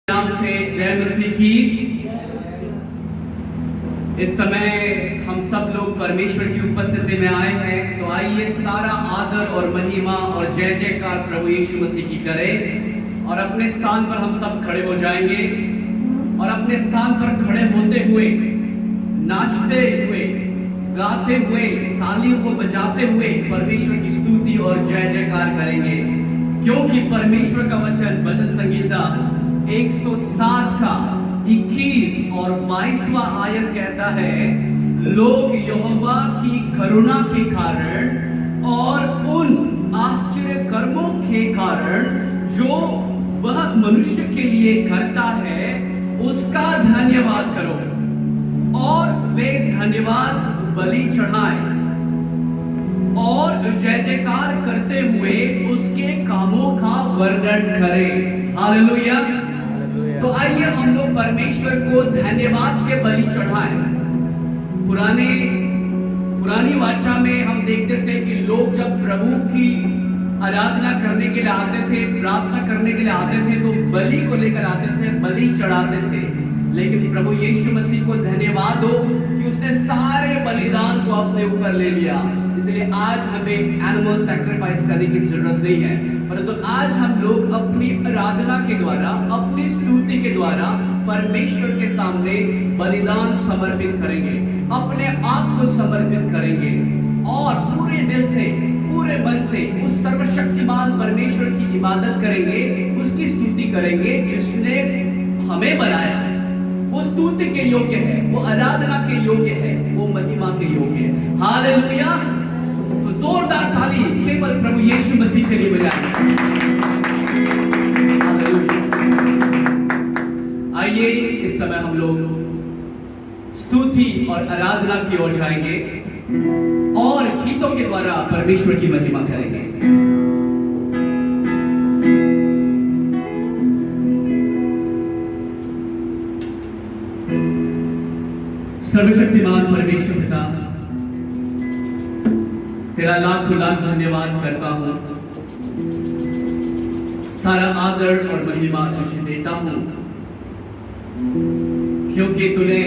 नाम से जय मसीह की। इस समय हम सब लोग परमेश्वर की उपस्थिति में आए हैं, तो आइए सारा आदर और महिमा और जय जयकार प्रभु यीशु मसीह की करें। और अपने स्थान पर हम सब खड़े हो जाएंगे और अपने स्थान पर खड़े होते हुए, नाचते हुए, गाते हुए, तालियों को बजाते हुए परमेश्वर की स्तुति और जय जयकार करेंगे, क्योंकि परमेश्वर का वचन भजन संगीता 107 का 21 और 22वां आयत कहता है, लोग यहोवा की करुणा के कारण और उन आश्चर्य कर्मों के कारण जो वह मनुष्य के लिए करता है उसका धन्यवाद करो और वे धन्यवाद बलि चढ़ाएं और जय जयकार करते हुए उसके कामों का वर्णन करें। हालेलुया। तो आइए हम लोग परमेश्वर को धन्यवाद के बलि चढ़ाएं। पुरानी वाचा में हम देखते थे कि लोग जब प्रभु की आराधना करने के लिए आते थे, प्रार्थना करने के लिए आते थे, तो बलि को लेकर आते थे, बलि चढ़ाते थे। लेकिन प्रभु यीशु मसीह को धन्यवाद हो कि उसने सारे बलिदान को अपने ऊपर ले लिया, इसलिए आज हमें एनिमल सैक्रिफाइस करने की जरूरत नहीं है। परंतु आज हम लोग अपनी आराधना के द्वारा, अपनी स्तुति के द्वारा परमेश्वर के सामने बलिदान समर्पित करेंगे, अपने आप को समर्पित करेंगे और पूरे दिल से, पूरे मन से उस सर्वशक्तिमान परमेश्वर की इबादत करेंगे, उसकी स्तुति करेंगे जिसने हमें बनाया। वो स्तुति के योग्य है, वो आराधना के योग्य है, वो महिमा के योग्य है। हालेलुया। तो जोरदार ताली केवल प्रभु यीशु मसीह के लिए बजाएं। आइए इस समय हम लोग स्तुति और आराधना की ओर जाएंगे और गीतों के द्वारा परमेश्वर की महिमा करेंगे। सर्वशक्तिमान परमेश्वर पिता, तेरा लाखों लाख धन्यवाद करता हूं, सारा आदर और महिमा तुझे देता हूं, क्योंकि तूने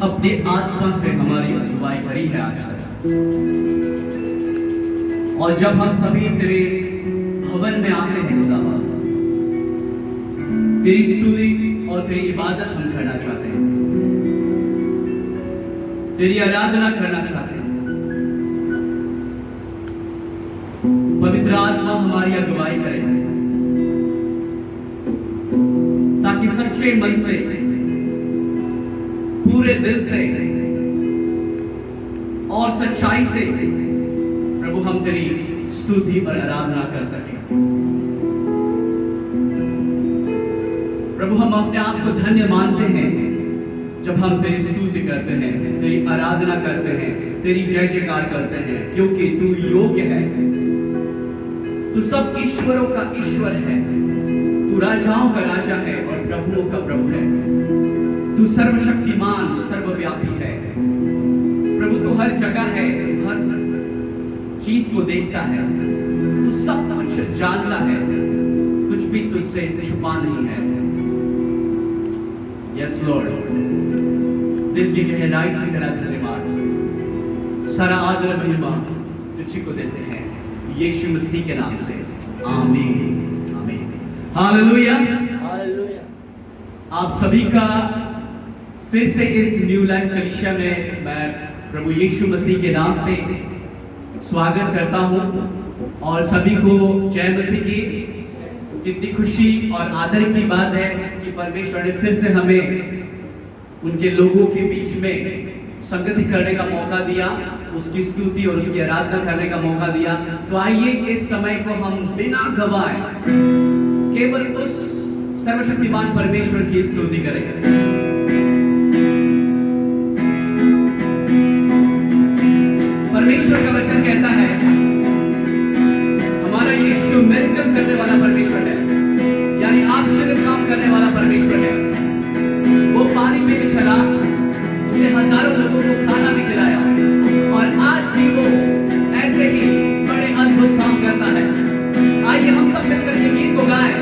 अपनी आत्मा से हमारी अगुवाई करी है आज तक। और जब हम सभी तेरे भवन में आते हैं खुदावा, तेरी स्तुति और तेरी इबादत हम करना चाहते हैं, तेरी आराधना करना चाहते हैं। पवित्र आत्मा हमारी अगुवाई करे, ताकि सच्चे मन से, पूरे दिल से और सच्चाई से प्रभु हम तेरी स्तुति और आराधना कर सकें। प्रभु हम अपने आप को धन्य मानते हैं जब हम तेरी स्तुति करते हैं, तेरी आराधना करते हैं, तेरी जय जयकार करते हैं, क्योंकि तू योग्य है, तू सब ईश्वरों का ईश्वर है, तू राजाओं का राजा है और प्रभुओं का प्रभु है, तू सर्वशक्तिमान, सर्वव्यापी है। प्रभु तू हर जगह है, हर चीज को देखता है, तू सब कुछ जानता है, कुछ भी तुझसे छुपा नहीं है। यस लॉर्ड, दिल की गहराई से तेरा धन्यवाद, सारा आदर महिमा तुझे को देते हैं यीशु मसीह के नाम से। आमीन, आमीन, हालेलुया, हालेलुया। आप सभी का फिर से इस न्यू लाइफ कलीसिया में मैं प्रभु यीशु मसीह के नाम से स्वागत करता हूं और सभी को जय मसीह की। कितनी खुशी और आदर की बात है कि परमेश्वर ने फिर से हमें उनके लोगों के बीच में संगति करने का मौका दिया, उसकी स्तुति और उसकी आराधना करने का मौका दिया। तो आइए इस समय को हम बिना गवाए केवल उस सर्वशक्तिमान परमेश्वर की स्तुति करें। परमेश्वर का वचन कहता है, हमारा यीशु मिरेकल करने वाला परमेश्वर है, यानी आश्चर्य काम करने वाला परमेश्वर है। वो पानी में भी चला, उसने हजारों लोगों को खाना भी खिलाया और आज भी वो ऐसे ही बड़े अद्भुत काम करता है। आइए हम सब मिलकर ये गीत को गाएं।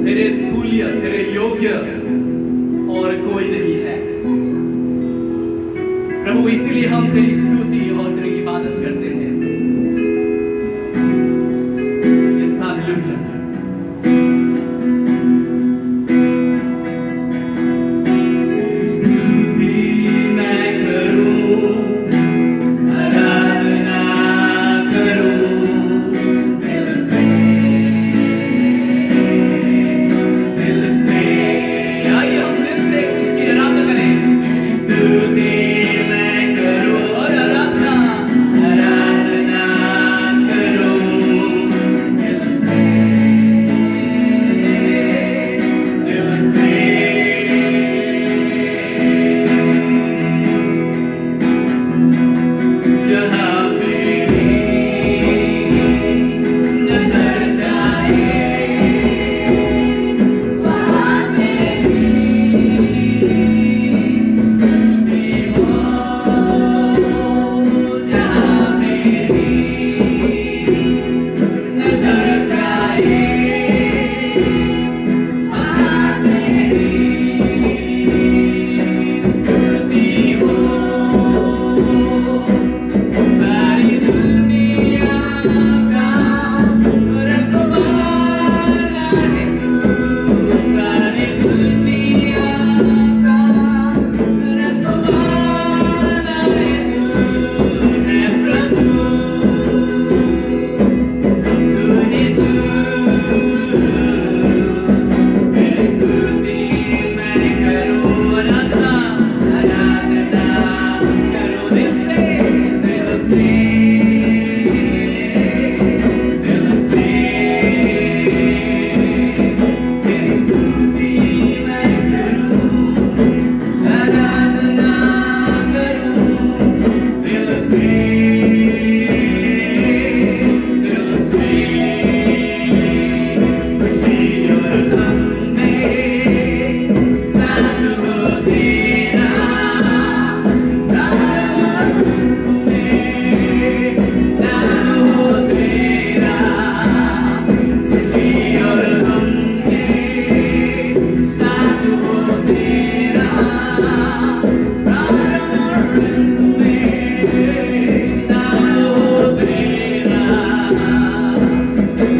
तेरे तुल्य, तेरे योग्य और कोई नहीं है प्रभु। इसीलिए हम तेरी स्तुति और तेरी इबादत करते हैं। Yes, hallelujah.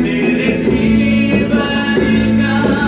मेरे जीवन का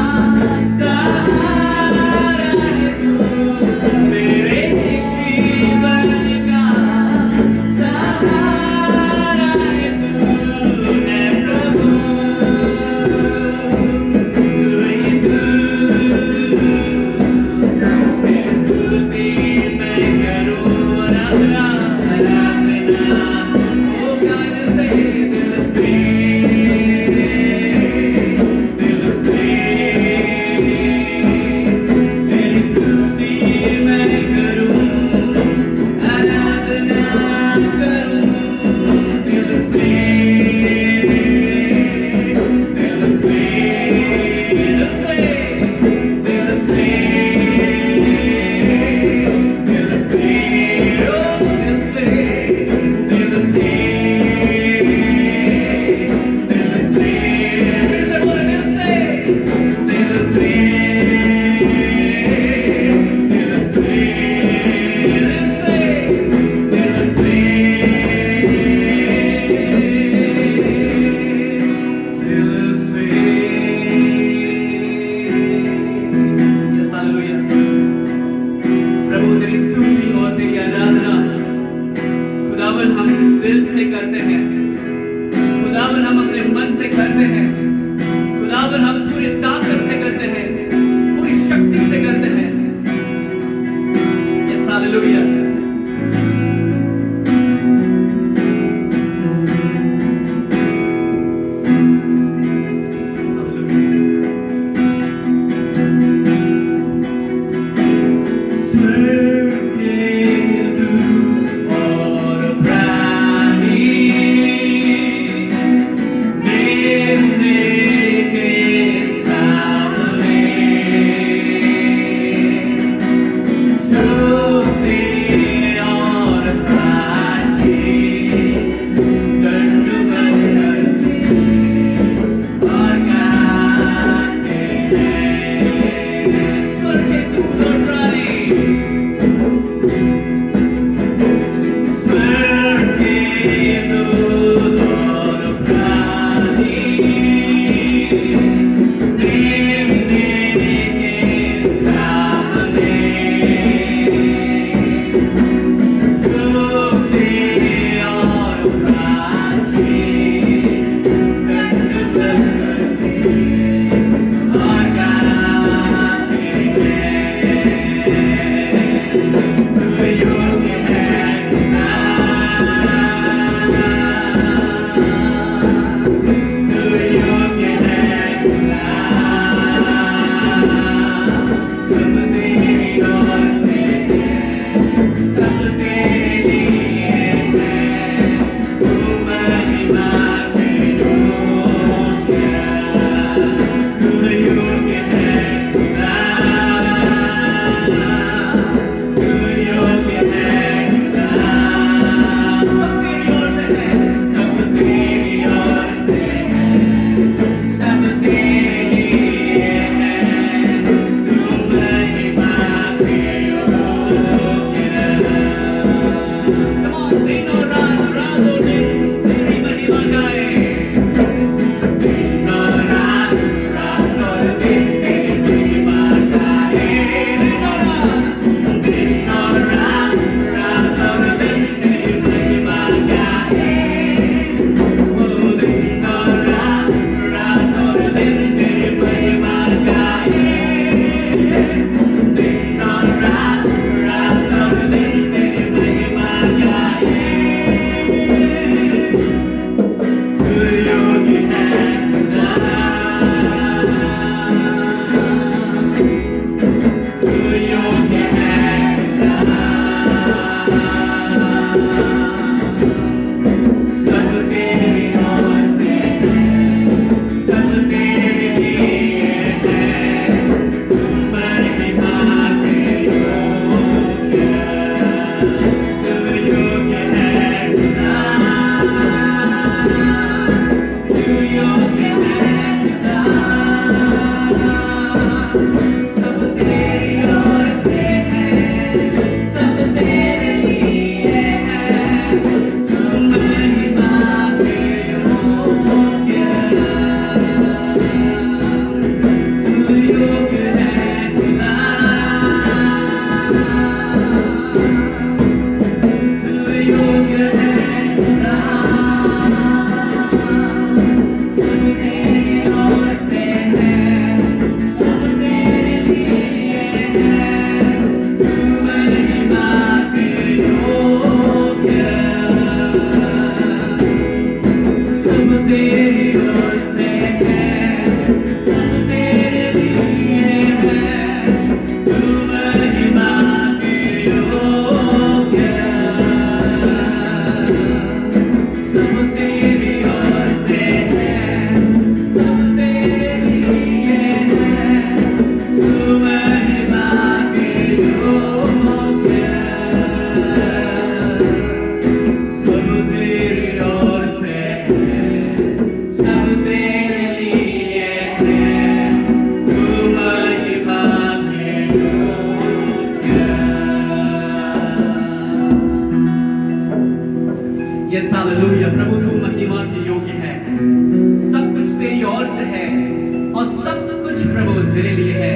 कुछ प्रभु तेरे लिए है।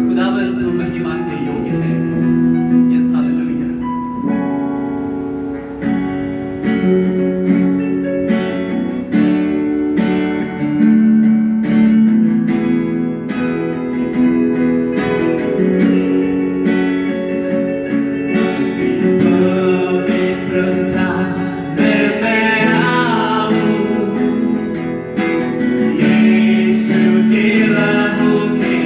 खुदावंद तू महिमा के योग्य है। Yes hallelujah. पवित्र स्थान में मैं आऊं, यीशु के लहू के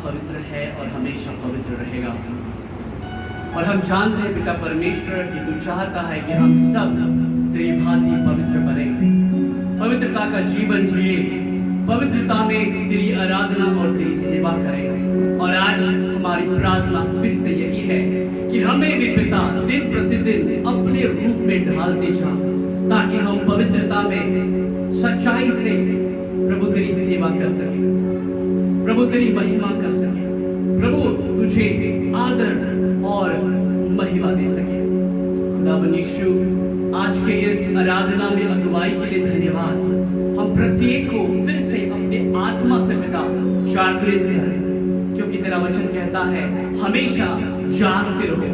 पवित्र है और हमेशा पवित्र रहेगा। और हम जानते हैं पिता परमेश्वर कि तू चाहता है कि हम सब तेरी भांति पवित्र बने, पवित्रता का जीवन जिए, पवित्रता में तेरी आराधना और तेरी सेवा करें। और आज हमारी प्रार्थना फिर से यही है कि हमें भी पिता दिन प्रतिदिन अपने रूप में ढालते जा, ताकि हम पवित्रता में सच्चाई से प्रभु तेरी सेवा कर सके, प्रभु तेरी महिमा कर सके, प्रभु तुझे आदर और महिमा दे सके। खुदावन यीशु, आज के इस आराधना में अगुवाई के लिए धन्यवाद। हम प्रत्येक को फिर से अपने आत्मा से पिता जागृत करें, क्योंकि तेरा वचन कहता है हमेशा जागते रहो।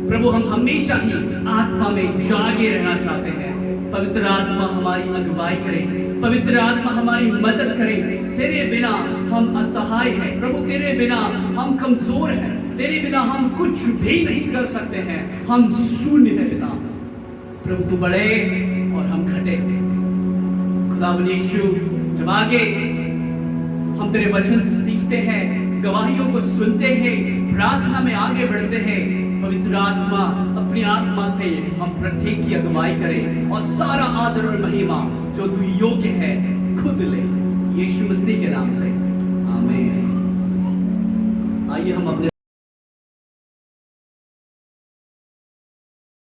प्रभु, हम हमेशा ही आत्मा में जागे रहना चाहते हैं। पवित्र आत्मा हमारी अगुवाई करे, पवित्र आत्मा हमारी मदद करे। तेरे बिना हम असहाय हैं प्रभु, तेरे बिना हम कमजोर हैं, तेरे बिना हम कुछ भी नहीं कर सकते हैं, हम शून्य हैं पिता। प्रभु तू बढ़े और हम घटे। खुदावन यीशु, जब आगे हम तेरे वचन से सीखते हैं, गवाहियों को सुनते हैं, प्रार्थना में आगे बढ़ते हैं, पवित्र आत्मा अपनी आत्मा से हम प्रत्येक की अगुवाई करे और सारा आदर और महिमा जो तू योग्य है खुद ले, यीशु मसीह के नाम से आमीन। आइए हम अपने